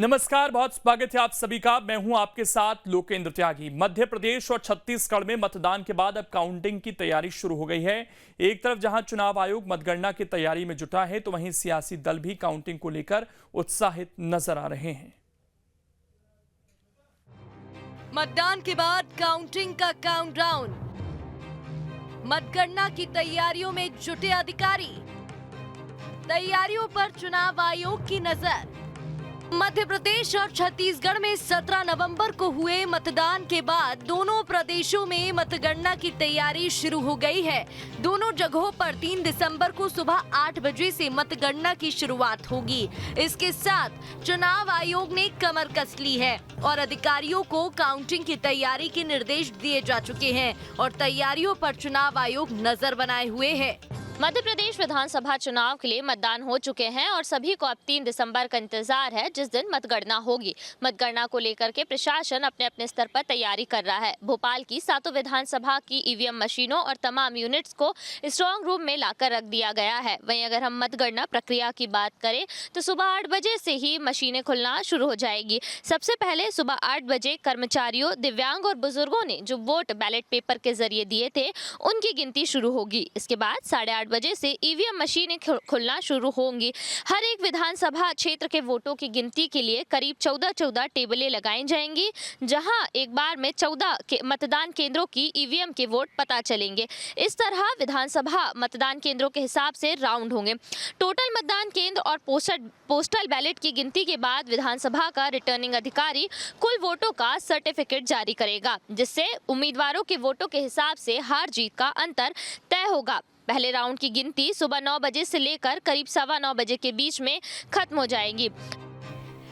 नमस्कार, बहुत स्वागत है आप सभी का। मैं हूं आपके साथ लोकेंद्र त्यागी। मध्य प्रदेश और छत्तीसगढ़ में मतदान के बाद अब काउंटिंग की तैयारी शुरू हो गई है। एक तरफ जहां चुनाव आयोग मतगणना की तैयारी में जुटा है, तो वहीं सियासी दल भी काउंटिंग को लेकर उत्साहित नजर आ रहे हैं। मतदान के बाद काउंटिंग का काउंटडाउन, मतगणना की तैयारियों में जुटे अधिकारी, तैयारियों पर चुनाव आयोग की नजर। मध्य प्रदेश और छत्तीसगढ़ में 17 नवंबर को हुए मतदान के बाद दोनों प्रदेशों में मतगणना की तैयारी शुरू हो गई है। दोनों जगहों पर 3 दिसंबर को सुबह 8 बजे से मतगणना की शुरुआत होगी। इसके साथ चुनाव आयोग ने कमर कस ली है और अधिकारियों को काउंटिंग की तैयारी के निर्देश दिए जा चुके हैं और तैयारियों पर चुनाव आयोग नजर बनाए हुए है। मध्य प्रदेश विधानसभा चुनाव के लिए मतदान हो चुके हैं और सभी को अब 3 दिसंबर का इंतजार है, जिस दिन मतगणना होगी। मतगणना को लेकर के प्रशासन अपने अपने स्तर पर तैयारी कर रहा है। भोपाल की 7 विधानसभा की ईवीएम मशीनों और तमाम यूनिट्स को स्ट्रांग रूम में लाकर रख दिया गया है। वहीं अगर हम मतगणना प्रक्रिया की बात करें तो सुबह 8 बजे से ही मशीनें खुलना शुरू हो जाएगी। सबसे पहले सुबह 8 बजे कर्मचारियों, दिव्यांग और बुजुर्गों ने जो वोट बैलेट पेपर के जरिए दिए थे, उनकी गिनती शुरू होगी। इसके बाद 8:30 बजे से ईवीएम मशीनें खुलना शुरू होंगी। हर एक विधानसभा क्षेत्र के वोटों की गिनती के लिए करीब 14 टेबलें लगाई जाएंगी, जहां एक बार में 14 मतदान केंद्रों की ईवीएम के वोट पता चलेंगे। इस तरह विधानसभा मतदान केंद्रों के हिसाब से राउंड होंगे। टोटल मतदान केंद्र और पोस्टल बैलेट की गिनती के बाद विधानसभा का रिटर्निंग अधिकारी कुल वोटों का सर्टिफिकेट जारी करेगा, जिससे उम्मीदवारों के वोटों के हिसाब से हार जीत का अंतर तय होगा। पहले राउंड की गिनती सुबह 9 बजे से लेकर करीब 9:15 बजे के बीच में खत्म हो जाएगी।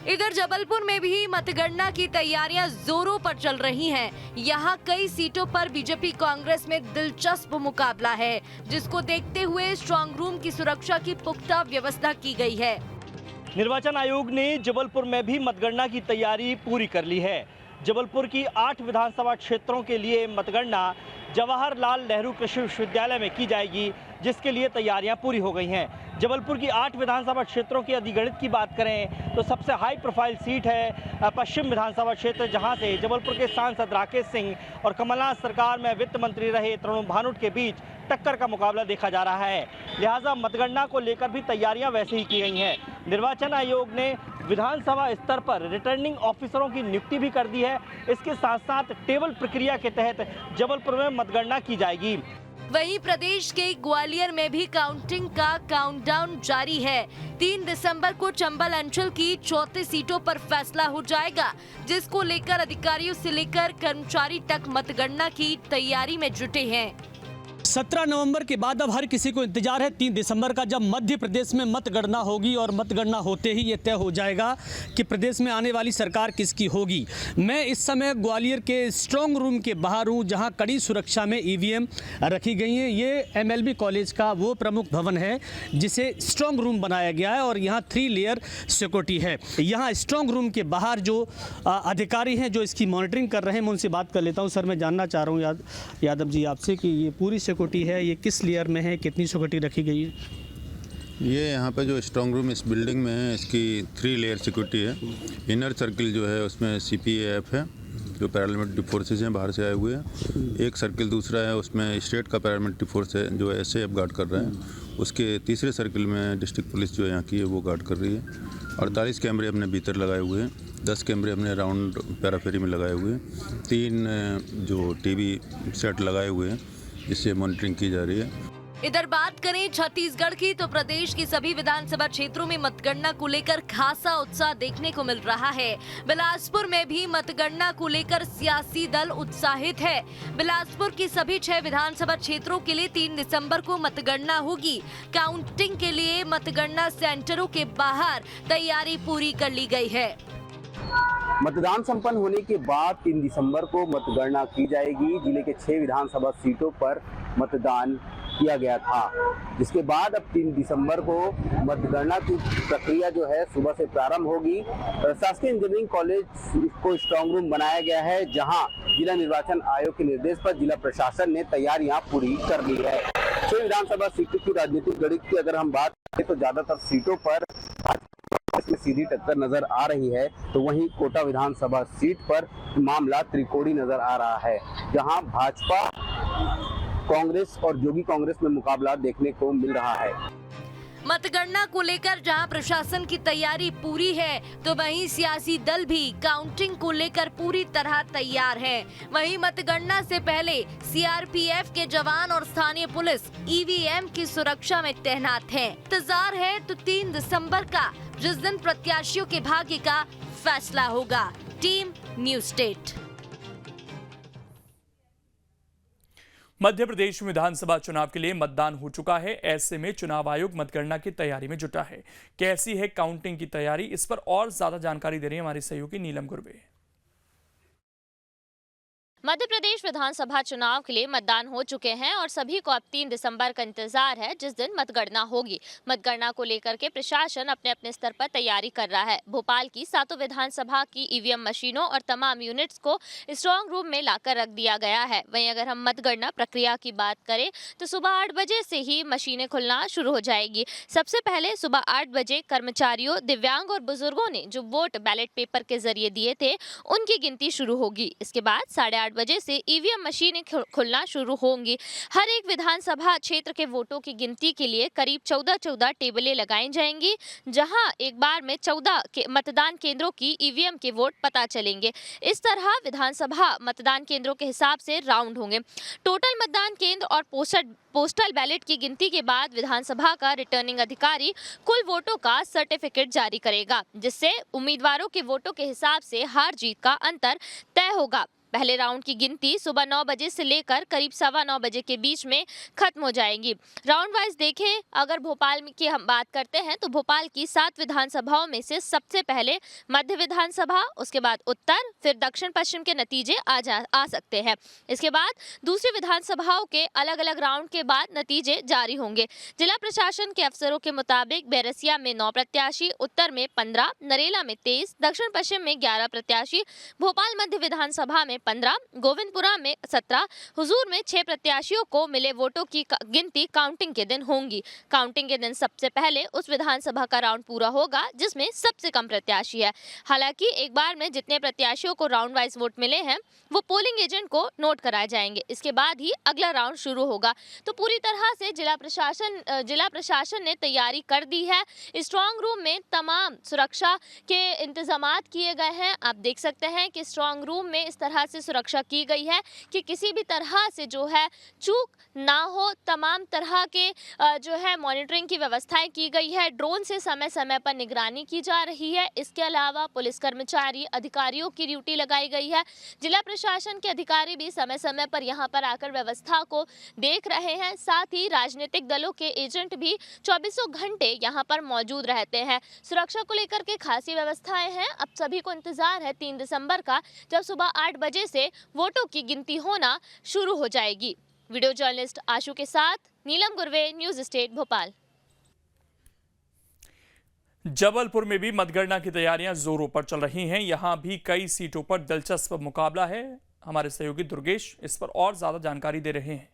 इधर जबलपुर में भी मतगणना की तैयारियां जोरों पर चल रही हैं। यहां कई सीटों पर बीजेपी कांग्रेस में दिलचस्प मुकाबला है, जिसको देखते हुए स्ट्रांग रूम की सुरक्षा की पुख्ता व्यवस्था की गई है। निर्वाचन आयोग ने जबलपुर में भी मतगणना की तैयारी पूरी कर ली है। जबलपुर की 8 विधानसभा क्षेत्रों के लिए मतगणना जवाहरलाल नेहरू कृषि विश्वविद्यालय में की जाएगी, जिसके लिए तैयारियां पूरी हो गई हैं। जबलपुर की 8 विधानसभा क्षेत्रों की अधिगणित की बात करें तो सबसे हाई प्रोफाइल सीट है पश्चिम विधानसभा क्षेत्र, जहां से जबलपुर के सांसद राकेश सिंह और कमलनाथ सरकार में वित्त मंत्री रहे तरुण भानोट के बीच टक्कर का मुकाबला देखा जा रहा है। लिहाजा मतगणना को लेकर भी तैयारियां वैसे ही की गई हैं। निर्वाचन आयोग ने विधानसभा स्तर पर रिटर्निंग ऑफिसरों की नियुक्ति भी कर दी है। इसके साथ साथ टेबल प्रक्रिया के तहत जबलपुर में मतगणना की जाएगी। वहीं प्रदेश के ग्वालियर में भी काउंटिंग का काउंटडाउन जारी है। 3 दिसंबर को चंबल अंचल की 34 सीटों पर फैसला हो जाएगा, जिसको लेकर अधिकारियों से लेकर कर्मचारी तक मतगणना की तैयारी में जुटे हैं। 17 नवंबर के बाद अब हर किसी को इंतजार है 3 दिसंबर का, जब मध्य प्रदेश में मतगणना होगी और मतगणना होते ही ये तय हो जाएगा कि प्रदेश में आने वाली सरकार किसकी होगी। मैं इस समय ग्वालियर के स्ट्रांग रूम के बाहर हूँ, जहाँ कड़ी सुरक्षा में ईवीएम रखी गई हैं। ये एमएलबी कॉलेज का वो प्रमुख भवन है जिसे स्ट्रांग रूम बनाया गया है और यहाँ 3 लेयर सिक्योरिटी है। यहाँ स्ट्रांग रूम के बाहर जो अधिकारी हैं जो इसकी मॉनिटरिंग कर रहे हैं, मैं उनसे बात कर लेता हूँ। सर, मैं जानना चाह रहा हूँ यादव जी आपसे कि ये पूरी सिक्योरिटी है, ये किस लेयर में है, कितनी सिक्योरिटी रखी गई है? ये यहाँ पे जो स्ट्रांग रूम इस बिल्डिंग में है, इसकी 3 लेयर सिक्योरिटी है। इनर सर्किल जो है उसमें सीपीएफ है, जो पैरामिलिट्री फोर्सेज हैं बाहर से आए हुए हैं। एक सर्किल दूसरा है, उसमें स्टेट का पैरामिलिट्री फोर्स है जो एसएएफ गार्ड कर रहा है। उसके तीसरे सर्किल में डिस्ट्रिक्ट पुलिस जो यहाँ की है वो गार्ड कर रही है। 48 कैमरे हमने भीतर लगाए हुए हैं, 10 कैमरे हमने राउंड पैराफेरी में लगाए हुए हैं, 3 जो टीवी सेट लगाए हुए हैं जिससे मॉनिटरिंग की जा रही है। इधर बात करें छत्तीसगढ़ की, तो प्रदेश की सभी विधानसभा क्षेत्रों में मतगणना को लेकर खासा उत्साह देखने को मिल रहा है। बिलासपुर में भी मतगणना को लेकर सियासी दल उत्साहित है। बिलासपुर की सभी 6 विधानसभा क्षेत्रों के लिए 3 दिसंबर को मतगणना होगी। काउंटिंग के लिए मतगणना सेंटरों के बाहर तैयारी पूरी कर ली गई है। मतदान संपन्न होने के बाद 3 दिसंबर को मतगणना की जाएगी। जिले के 6 विधानसभा सीटों पर मतदान किया गया था, जिसके बाद अब 3 दिसंबर को मतगणना की प्रक्रिया जो है सुबह से प्रारंभ होगी। शासकीय इंजीनियरिंग कॉलेज को स्ट्रांग रूम बनाया गया है, जहां जिला निर्वाचन आयोग के निर्देश पर जिला प्रशासन ने तैयारियां पूरी कर ली है। 6 विधानसभा सीटों की राजनीतिक गणित की अगर हम बात करें तो ज्यादातर सीटों पर में सीधी टक्कर नजर आ रही है, तो वहीं कोटा विधानसभा सीट पर मामला त्रिकोणीय नजर आ रहा है, जहां भाजपा, कांग्रेस और जोगी कांग्रेस में मुकाबला देखने को मिल रहा है। मतगणना को लेकर जहां प्रशासन की तैयारी पूरी है, तो वहीं सियासी दल भी काउंटिंग को लेकर पूरी तरह तैयार है। वहीं मतगणना से पहले सीआरपीएफ के जवान और स्थानीय पुलिस ईवीएम की सुरक्षा में तैनात है। इंतजार है तो 3 दिसंबर का, जिस दिन प्रत्याशियों के भाग्य का फैसला होगा। Team news state. Madhya Pradesh में विधानसभा चुनाव के लिए मतदान हो चुका है। ऐसे में चुनाव आयोग मतगणना की तैयारी में जुटा है। कैसी है काउंटिंग की तैयारी, इस पर और ज्यादा जानकारी दे रही है हमारी सहयोगी नीलम गुरवे। मध्य प्रदेश विधानसभा चुनाव के लिए मतदान हो चुके हैं और सभी को अब 3 दिसंबर का इंतजार है, जिस दिन मतगणना होगी। मतगणना को लेकर के प्रशासन अपने अपने स्तर पर तैयारी कर रहा है। भोपाल की 7 विधानसभा की ईवीएम मशीनों और तमाम यूनिट्स को स्ट्रांग रूम में लाकर रख दिया गया है। वहीं अगर हम मतगणना प्रक्रिया की बात करें तो सुबह 8 बजे से ही मशीनें खुलना शुरू हो जाएगी। सबसे पहले सुबह 8 बजे कर्मचारियों, दिव्यांग और बुजुर्गों ने जो वोट बैलेट पेपर के जरिए दिए थे, उनकी गिनती शुरू होगी। इसके बाद 8:30 बजे से ईवीएम मशीनें खुलना शुरू होंगी। हर एक विधानसभा क्षेत्र के वोटों की गिनती के लिए करीब 14 टेबलें लगाई जाएंगी, जहां एक बार में 14 के मतदान केंद्रों की ईवीएम के वोट पता चलेंगे। इस तरह विधानसभा मतदान केंद्रों के हिसाब से राउंड होंगे। टोटल मतदान केंद्र और पोस्टल बैलेट की गिनती के बाद विधानसभा का रिटर्निंग अधिकारी कुल वोटों का सर्टिफिकेट जारी करेगा, जिससे उम्मीदवारों के वोटों के हिसाब से हार जीत का अंतर तय होगा। पहले राउंड की गिनती सुबह 9 बजे से लेकर करीब 9:15 बजे के बीच में खत्म हो जाएगी। राउंड वाइज देखें, अगर भोपाल की हम बात करते हैं तो भोपाल की 7 विधानसभाओं में से सबसे पहले मध्य विधानसभा, उसके बाद उत्तर, फिर दक्षिण पश्चिम के नतीजे आ सकते हैं। इसके बाद दूसरी विधानसभाओं के अलग अलग राउंड के बाद नतीजे जारी होंगे। जिला प्रशासन के अफसरों के मुताबिक बैरसिया में 9 प्रत्याशी, उत्तर में 15, नरेला में 23, दक्षिण पश्चिम में 11 प्रत्याशी, भोपाल मध्य विधानसभा में 15, गोविंदपुरा में 17, हुजूर में 6 प्रत्याशियों को मिले वोटों की गिनती काउंटिंग के दिन होंगी। काउंटिंग के दिन सबसे पहले उस विधानसभा का राउंड पूरा होगा जिसमें सबसे कम प्रत्याशी है। हालांकि एक बार में जितने प्रत्याशियों को राउंड वाइज वोट मिले हैं, वो पोलिंग एजेंट को नोट कराए जाएंगे। इसके बाद ही अगला राउंड शुरू होगा। तो पूरी तरह से जिला प्रशासन ने तैयारी कर दी है। स्ट्रांग रूम में तमाम सुरक्षा के इंतजामात किए गए हैं। आप देख सकते हैं कि स्ट्रांग रूम में इस तरह से सुरक्षा की गई है कि किसी भी तरह से जो है चूक ना हो। तमाम तरह के जो है मॉनिटरिंग की व्यवस्थाएं की गई है। ड्रोन से समय समय पर निगरानी की जा रही है। इसके अलावा पुलिस कर्मचारी, अधिकारियों की ड्यूटी लगाई गई है। जिला प्रशासन के अधिकारी भी समय समय पर यहां पर आकर व्यवस्था को देख रहे हैं। साथ ही राजनीतिक दलों के एजेंट भी 24 घंटे यहां पर मौजूद रहते हैं। सुरक्षा को लेकर के खासी व्यवस्थाएं हैं। अब सभी को इंतजार है 3 दिसंबर का, जब सुबह 8 बजे से वोटों की गिनती होना शुरू हो जाएगी। वीडियो जर्नलिस्ट आशु के साथ नीलम गुरवे, न्यूज़ स्टेट भोपाल। जबलपुर में भी मतगणना की तैयारियां जोरों पर चल रही हैं। यहां भी कई सीटों पर दिलचस्प मुकाबला है। हमारे सहयोगी दुर्गेश इस पर और ज्यादा जानकारी दे रहे हैं।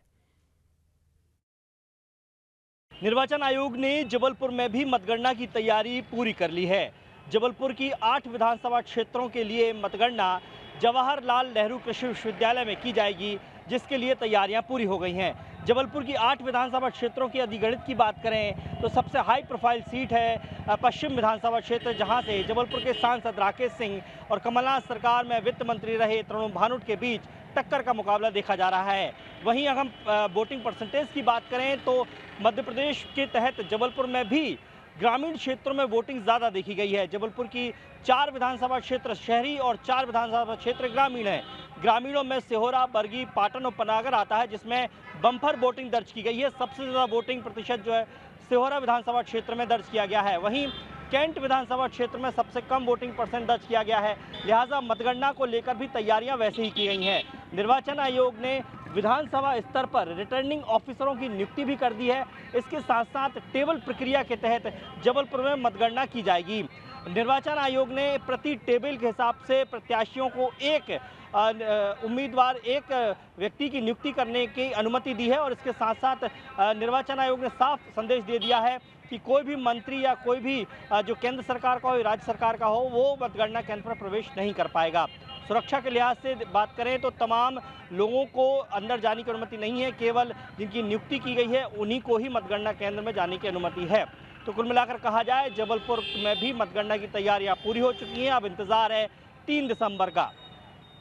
निर्वाचन आयोग ने जबलपुर में भी मतगणना की तैयारी पूरी कर ली है। जबलपुर की 8 विधानसभा क्षेत्रों के लिए मतगणना जवाहरलाल नेहरू कृषि विश्वविद्यालय में की जाएगी, जिसके लिए तैयारियां पूरी हो गई हैं। जबलपुर की 8 विधानसभा क्षेत्रों की अधिगणित की बात करें तो सबसे हाई प्रोफाइल सीट है पश्चिम विधानसभा क्षेत्र, जहां से जबलपुर के सांसद राकेश सिंह और कमलनाथ सरकार में वित्त मंत्री रहे तरुण भानोट के बीच टक्कर का मुकाबला देखा जा रहा है। वहीं अगर हम वोटिंग परसेंटेज की बात करें तो मध्य प्रदेश के तहत जबलपुर में भी ग्रामीण क्षेत्रों में वोटिंग ज़्यादा देखी गई है। जबलपुर की 4 विधानसभा क्षेत्र शहरी और 4 विधानसभा क्षेत्र ग्रामीण है। ग्रामीणों में सिहोरा, बरगी, पाटन और पनागर आता है, जिसमें बम्पर वोटिंग दर्ज की गई है। सबसे ज़्यादा वोटिंग प्रतिशत जो है सिहोरा विधानसभा क्षेत्र में दर्ज किया गया है। वहीं कैंट विधानसभा क्षेत्र में सबसे कम वोटिंग परसेंट दर्ज किया गया है। लिहाजा मतगणना को लेकर भी तैयारियां वैसे ही की गई हैं। निर्वाचन आयोग ने विधानसभा स्तर पर रिटर्निंग ऑफिसरों की नियुक्ति भी कर दी है। इसके साथ साथ टेबल प्रक्रिया के तहत जबलपुर में मतगणना की जाएगी। निर्वाचन आयोग ने प्रति टेबल के हिसाब से प्रत्याशियों को एक उम्मीदवार एक व्यक्ति की नियुक्ति करने की अनुमति दी है और इसके साथ साथ निर्वाचन आयोग ने साफ संदेश दे दिया है कि कोई भी मंत्री या कोई भी जो केंद्र सरकार का हो, राज्य सरकार का हो, वो मतगणना केंद्र पर प्रवेश नहीं कर पाएगा। सुरक्षा के लिहाज से बात करें तो तमाम लोगों को अंदर जाने की अनुमति नहीं है, केवल जिनकी नियुक्ति की गई है उन्हीं को ही मतगणना केंद्र में जाने की अनुमति है। तो कुल मिलाकर कहा जाए जबलपुर में भी मतगणना की तैयारियां पूरी हो चुकी हैं। अब इंतजार है 3 दिसंबर का।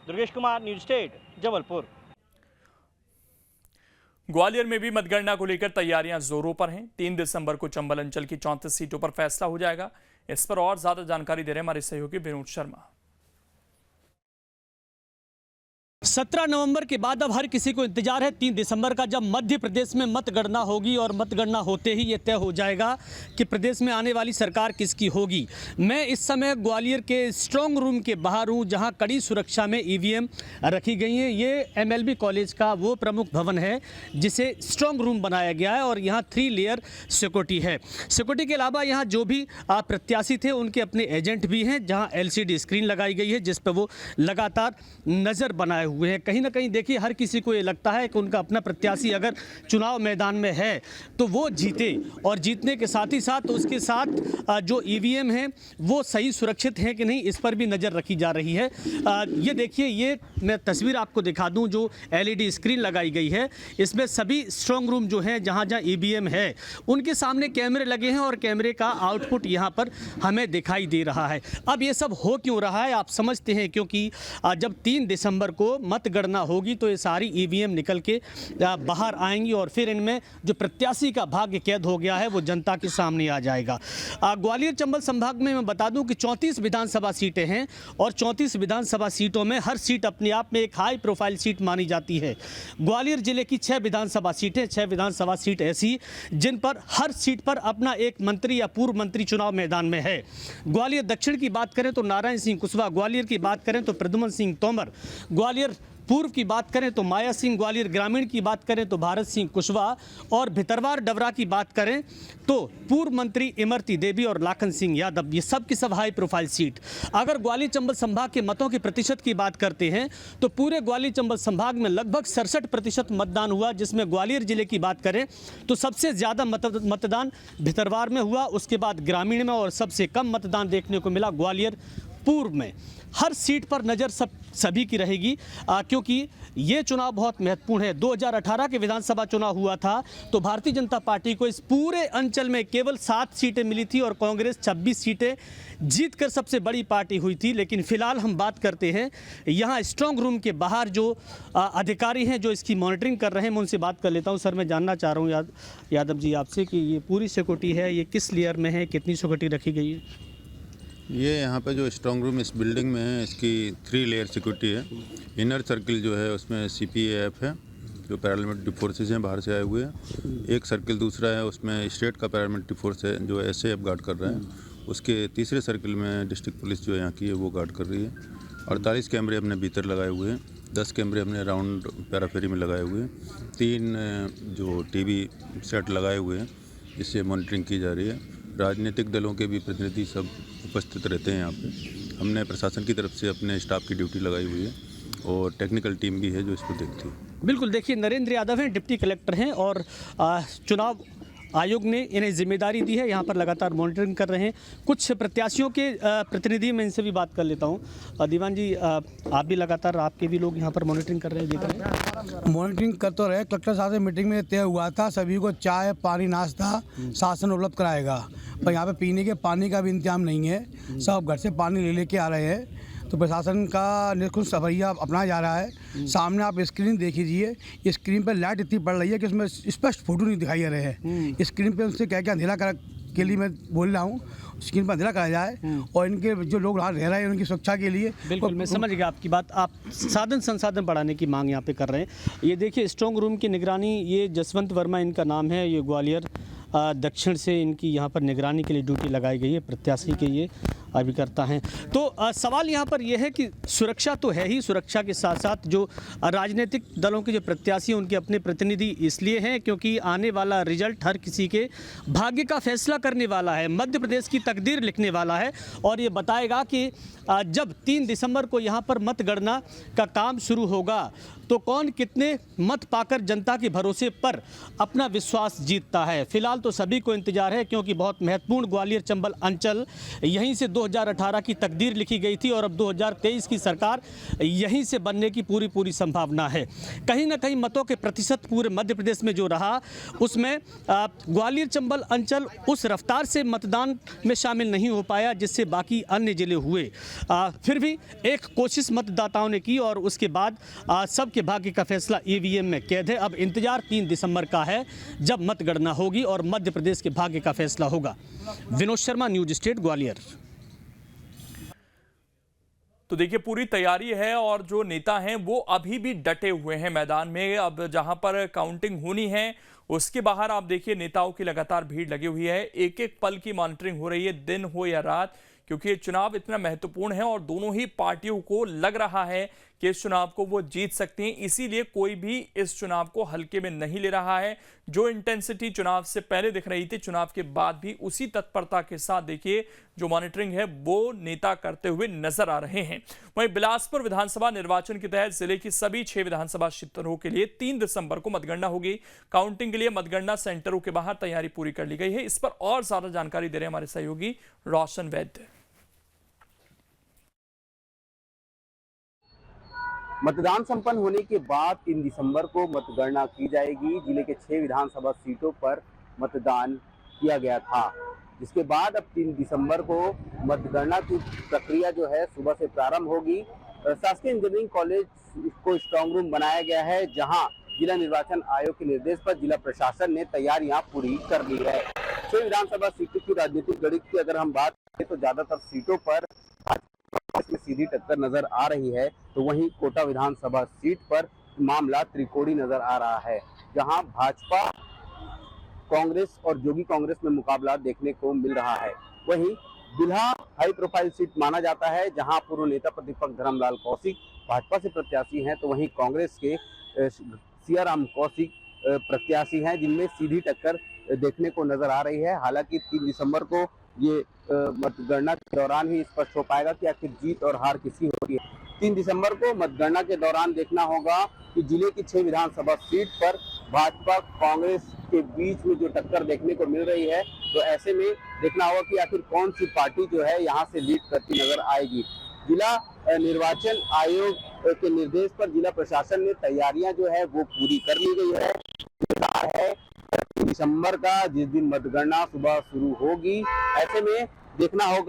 Durgesh Kumar, news state, Jabalpur. ग्वालियर में भी मतगणना को लेकर तैयारियां जोरों पर हैं। 3 दिसंबर को चंबल अंचल की 34 सीटों पर फैसला हो जाएगा। इस पर और ज्यादा जानकारी दे रहे हैं हमारे सहयोगी विनोद शर्मा। 17 नवंबर के बाद अब हर किसी को इंतजार है 3 दिसंबर का, जब मध्य प्रदेश में मतगणना होगी और मतगणना होते ही ये तय हो जाएगा कि प्रदेश में आने वाली सरकार किसकी होगी। मैं इस समय ग्वालियर के स्ट्रांग रूम के बाहर हूँ, जहाँ कड़ी सुरक्षा में ईवीएम रखी गई हैं। ये एमएलबी कॉलेज का वो प्रमुख भवन है जिसे स्ट्रांग रूम बनाया गया है और यहाँ 3 लेयर सिक्योरिटी है। सिक्योरिटी के अलावा यहाँ जो भी प्रत्याशी थे उनके अपने एजेंट भी हैं, जहाँ LCD स्क्रीन लगाई गई है जिस पर वो लगातार नज़र बनाए हुए हैं। कहीं ना कहीं देखिए, हर किसी को ये लगता है कि उनका अपना प्रत्याशी अगर चुनाव मैदान में है तो वो जीते, और जीतने के साथ ही साथ उसके साथ जो ईवीएम है वो सही सुरक्षित है कि नहीं, इस पर भी नज़र रखी जा रही है। ये देखिए, ये मैं तस्वीर आपको दिखा दूं, जो LED स्क्रीन लगाई गई है इसमें सभी स्ट्रांग रूम जो हैं, जहां जहां ईवीएम है उनके सामने कैमरे लगे हैं और कैमरे का आउटपुट यहां पर हमें दिखाई दे रहा है। अब ये सब हो क्यों रहा है आप समझते हैं, क्योंकि जब 3 दिसंबर को मतगणना होगी तो ये सारी ईवीएम निकल के बाहर आएंगी और फिर इनमें जो प्रत्याशी का भाग्य कैद हो गया है वो जनता के सामने आ जाएगा। ग्वालियर चंबल संभाग में मैं बता दूं कि 34 विधानसभा सीटें हैं और 34 विधानसभा सीटों में हर सीट अपने आप में एक हाई प्रोफाइल सीट मानी जाती है। ग्वालियर जिले की 6 विधानसभा सीटें, 6 विधानसभा सीट ऐसी जिन पर हर सीट पर अपना एक मंत्री या पूर्व मंत्री चुनाव मैदान में है। ग्वालियर दक्षिण की बात करें तो नारायण सिंह कुशवाहा, ग्वालियर की बात करें तो प्रद्युमन सिंह तोमर, ग्वालियर पूर्व की बात करें तो माया सिंह, ग्वालियर ग्रामीण की बात करें तो भारत सिंह कुशवाहा, और भितरवार डबरा की बात करें तो पूर्व मंत्री इमरती देवी और लाखन सिंह यादव। ये सब की सब हाई प्रोफाइल सीट। अगर ग्वालियर चंबल संभाग के मतों के प्रतिशत की बात करते हैं तो पूरे ग्वालियर चंबल संभाग में लगभग 67% मतदान हुआ, जिसमें ग्वालियर जिले की बात करें तो सबसे ज़्यादा मतदान भितरवार में हुआ, उसके बाद ग्रामीण में, और सबसे कम मतदान देखने को मिला ग्वालियर पूर्व में। हर सीट पर नज़र सभी की रहेगी, क्योंकि ये चुनाव बहुत महत्वपूर्ण है। 2018 के विधानसभा चुनाव हुआ था तो भारतीय जनता पार्टी को इस पूरे अंचल में केवल 7 सीटें मिली थी और कांग्रेस 26 सीटें जीतकर सबसे बड़ी पार्टी हुई थी। लेकिन फिलहाल हम बात करते हैं यहाँ स्ट्रांग रूम के बाहर जो अधिकारी हैं जो इसकी मॉनिटरिंग कर रहे हैं, मैं उनसे बात कर लेता हूँ। सर, मैं जानना चाह रहा हूँ यादव जी आपसे कि ये पूरी सिक्योरिटी है, ये किस लेयर में है, कितनी सिक्योरिटी रखी गई है? ये यहाँ पे जो स्ट्रांग रूम इस बिल्डिंग में है इसकी 3 लेयर सिक्योरिटी है। इनर सर्किल जो है उसमें CPAF है, जो पैरामिलिट्री फोर्सेज हैं बाहर से आए हुए हैं। एक सर्किल दूसरा है उसमें स्टेट का पैरामिलिट्री फोर्स है जो SAF गार्ड कर रहा है। उसके तीसरे सर्किल में डिस्ट्रिक्ट पुलिस जो यहाँ की है वो गार्ड कर रही है। 48 कैमरे हमने भीतर लगाए हुए हैं, 10 कैमरे हमने राउंड पैराफेरी में लगाए हुए हैं, 3 जो TV सेट लगाए हुए हैं जिससे मॉनिटरिंग की जा रही है। राजनीतिक दलों के भी प्रतिनिधि सब उपस्थित रहते हैं यहाँ पे। हमने प्रशासन की तरफ से अपने स्टाफ की ड्यूटी लगाई हुई है और टेक्निकल टीम भी है जो इसको देखती है। बिल्कुल, देखिए नरेंद्र यादव हैं, डिप्टी कलेक्टर हैं और चुनाव आयोग ने इन्हें जिम्मेदारी दी है, यहाँ पर लगातार मॉनिटरिंग कर रहे हैं। कुछ प्रत्याशियों के प्रतिनिधि, मैं इनसे भी बात कर लेता हूँ। दीवान जी, आप भी लगातार, आपके भी लोग यहाँ पर मॉनिटरिंग कर रहे हैं, देख रहे हैं? मॉनिटरिंग कर तो रहे। कलेक्टर साहब से मीटिंग में तय हुआ था सभी को चाय पानी नाश्ता शासन उपलब्ध कराएगा, पर यहाँ पे पीने के पानी का भी इंतजाम नहीं है। सब घर से पानी ले लेके आ रहे हैं, तो प्रशासन का निष्कुश रवैया अपनाया जा रहा है। सामने आप स्क्रीन देख लीजिए, स्क्रीन पर लाइट इतनी पड़ रही है कि उसमें स्पष्ट फोटो नहीं दिखाई दे रहे हैं। स्क्रीन पे उनसे क्या क्या अंधेरा कर के लिए मैं बोल रहा हूँ, स्क्रीन पर अंधेरा कराया जाए और इनके जो लोग वहाँ रह रहे हैं उनकी सुरक्षा के लिए। बिल्कुल, मैं समझ गया आपकी बात। आप साधन संसाधन बढ़ाने की मांग यहाँ पे कर रहे हैं। ये देखिए स्ट्रांग रूम की निगरानी, ये जसवंत वर्मा इनका नाम है, ये ग्वालियर दक्षिण से इनकी यहाँ पर निगरानी के लिए ड्यूटी लगाई गई है। प्रत्याशी के ये अभिकर्ता हैं। तो सवाल यहाँ पर यह है कि सुरक्षा तो है ही, सुरक्षा के साथ साथ जो राजनीतिक दलों के जो प्रत्याशी हैं उनके अपने प्रतिनिधि इसलिए हैं क्योंकि आने वाला रिजल्ट हर किसी के भाग्य का फैसला करने वाला है, मध्य प्रदेश की तकदीर लिखने वाला है और ये बताएगा कि जब 3 दिसंबर को यहाँ पर मतगणना का काम शुरू होगा तो कौन कितने मत पाकर जनता के भरोसे पर अपना विश्वास जीतता है। फिलहाल तो सभी को इंतजार है क्योंकि बहुत महत्वपूर्ण ग्वालियर चंबल अंचल यहीं से 2018 की तकदीर लिखी गई थी और अब 2023 की सरकार यहीं से बनने की पूरी संभावना है। कहीं ना कहीं मतों के प्रतिशत पूरे मध्य प्रदेश में जो रहा उसमें ग्वालियर चंबल अंचल उस रफ्तार से मतदान में शामिल नहीं हो पाया जिससे बाकी अन्य जिले हुए। फिर भी एक कोशिश मतदाताओं ने की और उसके बाद सब के भाग्य का फैसला ईवीएम में कैद है। अब इंतजार 3 दिसंबर का है जब मतगणना होगी और मध्य प्रदेश के भाग्य का फैसला होगा। Vinod Sharma, news state, Gwalior. तो देखिए पूरी तैयारी है और जो नेता हैं वो अभी भी डटे हुए हैं मैदान में। अब जहां पर काउंटिंग होनी है उसके बाहर आप देखिए नेताओं की लगातार भीड़ लगी हुई है। एक एक पल की मॉनिटरिंग हो रही है, दिन हो या रात, क्योंकि ये चुनाव इतना महत्वपूर्ण है और दोनों ही पार्टियों को लग रहा है कि इस चुनाव को वो जीत सकती हैं। इसीलिए कोई भी इस चुनाव को हल्के में नहीं ले रहा है। जो इंटेंसिटी चुनाव से पहले दिख रही थी, चुनाव के बाद भी उसी तत्परता के साथ देखिए जो मॉनिटरिंग है वो नेता करते हुए नजर आ रहे हैं। वहीं बिलासपुर विधानसभा निर्वाचन के तहत जिले की सभी 6 विधानसभा क्षेत्रों के लिए 3 दिसंबर को मतगणना होगी। काउंटिंग के लिए मतगणना सेंटरों के बाहर तैयारी पूरी कर ली गई है। इस पर और ज्यादा जानकारी दे रहे हैं हमारे सहयोगी रोशन वैद्य। मतदान संपन्न होने के बाद 3 दिसंबर को मतगणना की जाएगी। जिले के 6 विधानसभा सीटों पर मतदान किया गया था, जिसके बाद अब 3 दिसंबर को मतगणना की प्रक्रिया जो है सुबह से प्रारंभ होगी। शासकीय इंजीनियरिंग कॉलेज को स्ट्रांग रूम बनाया गया है, जहां जिला निर्वाचन आयोग के निर्देश पर जिला प्रशासन ने तैयारियां पूरी कर ली है। 6 विधानसभा सीटों की राजनीतिक गणित की अगर हम बात करें तो ज्यादातर सीटों पर इसमें सीधी टक्कर नजर आ रही है, तो वहीं कोटा विधानसभा सीट पर मामला त्रिकोणी नजर आ रहा है, जहां भाजपा, कांग्रेस और जोगी कांग्रेस में मुकाबला देखने को मिल रहा है। वहीं बिल्हा हाई प्रोफाइल सीट माना जाता है, जहां पूर्व नेता प्रतिपक्ष धर्मलाल कौशिक भाजपा से प्रत्याशी हैं, तो वहीं कांग्रेस के सियाराम कौशिक प्रत्याशी हैं, जिनमें सीधी टक्कर देखने को नजर आ रही है। हालांकि 3 दिसंबर को ये मतगणना के दौरान ही स्पष्ट हो पाएगा कि आखिर जीत और हार किसकी होती है। 3 दिसंबर को मतगणना के दौरान देखना होगा कि जिले की 6 विधानसभा सीट पर भाजपा कांग्रेस के बीच में जो टक्कर देखने को मिल रही है, तो ऐसे में देखना होगा कि आखिर कौन सी पार्टी जो है यहाँ से लीड करती नजर आएगी। जिला निर्वाचन आयोग के निर्देश पर जिला प्रशासन ने तैयारियां जो है वो पूरी कर ली गई है। 3 दिसंबर का जिस दिन मतगणना सुबह शुरू होगी, ऐसे में देखना होगा